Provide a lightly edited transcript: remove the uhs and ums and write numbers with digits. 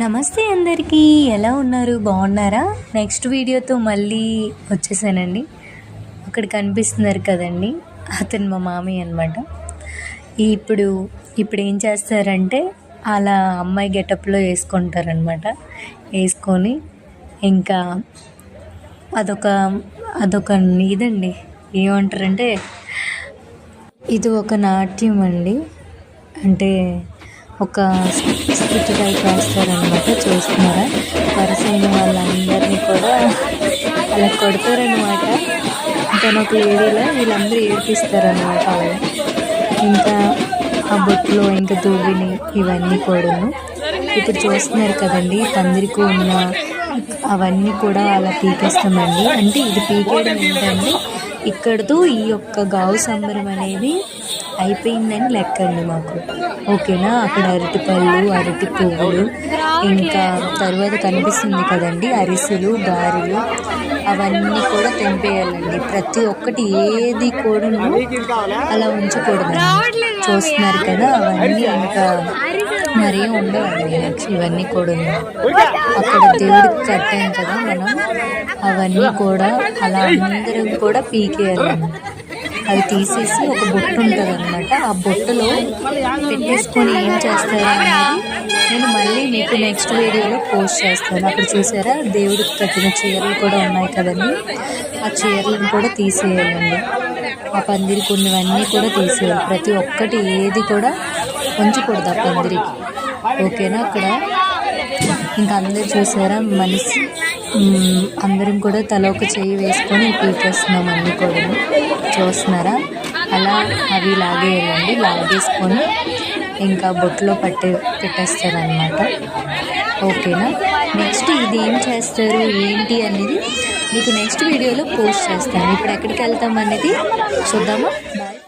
నమస్తే అందరికీ, ఎలా ఉన్నారు? బాగున్నారా? నెక్స్ట్ వీడియోతో మళ్ళీ వచ్చేసానండి. అక్కడ కనిపిస్తున్నారు కదండి, అతను మా మామయ్య అనమాట. ఇప్పుడు ఇప్పుడు ఏం చేస్తారంటే అలా అమ్మాయి గెటప్లో వేసుకుంటారనమాట. వేసుకొని ఇంకా అదొక అదొక ఇదండి, ఏమంటారంటే ఇది ఒక నాట్యం అండి. అంటే ఒక స్కిట్ టైప్ వేస్తారనమాట. చూస్తున్నారా, వరుసైన వాళ్ళందరినీ కూడా అలా కొడతారనమాట. తను ఒక లేడీలో వీళ్ళందరూ ఏడిపిస్తారనమాట. వాళ్ళు ఇంకా ఆ బొట్టులో ఇంకా దువ్విని ఇవన్నీ కూడాను ఇప్పుడు చూస్తున్నారు కదండి. పందిరికి ఉన్న అవన్నీ కూడా అలా పీకేస్తామండి. అంటే ఇది పీకేయడం ఏంటంటే ఇక్కడతో ఈ యొక్క గావు సంబరం అనేది అయిపోయిందని లెక్క అండి మాకు. ఓకేనా? అక్కడ అరటిపళ్ళు, అరటి పువ్వులు, ఇంకా తర్వాత కనిపిస్తుంది కదండి అరిసెలు, గారెలు, అవన్నీ కూడా తెంపేయాలండి. ప్రతి ఒక్కటి ఏది కూడా అలా ఉంచకూడదు. చూస్తున్నారు కదా, అవన్నీ ఇంకా మరీ ఉండవండి. ఇవన్నీ కూడా అక్కడ దేవుడికి కట్టాం కదా మనం, అవన్నీ కూడా అలా అందరం కూడా పీకేయాలండి. అవి తీసేసి ఒక బొట్టు ఉంటుంది అనమాట. ఆ బొట్టులో పెట్టేసుకొని ఏం చేస్తారు అనేది నేను మళ్ళీ మీకు నెక్స్ట్ వీడియోలో పోస్ట్ చేస్తాను. అక్కడ చూసారా, దేవుడికి కట్టిన చీరలు కూడా ఉన్నాయి కదండి, ఆ చీరలను కూడా తీసేయాలండి. ఆ పందిరికి ఉన్నవన్నీ కూడా తీసేయాలి. ప్రతి ఒక్కటి ఏది కూడా ఉంచకూడదు ఆ పందిరికి. ఓకేనా? అక్కడ ఇంకా అందరు చూసారా, మనిషి అందరం కూడా తల ఒక చెయ్యి వేసుకొని పీకేస్తున్నాం అన్నీ కూడా. చూస్తున్నారా, అలా అవి లాగేయాలండి. లాగేసుకొని ఇంకా బొట్టులో పెట్టేస్తారనమాట. ఓకేనా? నెక్స్ట్ ఇది ఏం చేస్తారు ఏంటి అనేది మీకు నెక్స్ట్ వీడియోలో పోస్ట్ చేస్తాను. ఇప్పుడు ఎక్కడికి వెళ్తాం అనేది చూద్దామా. బాయ్.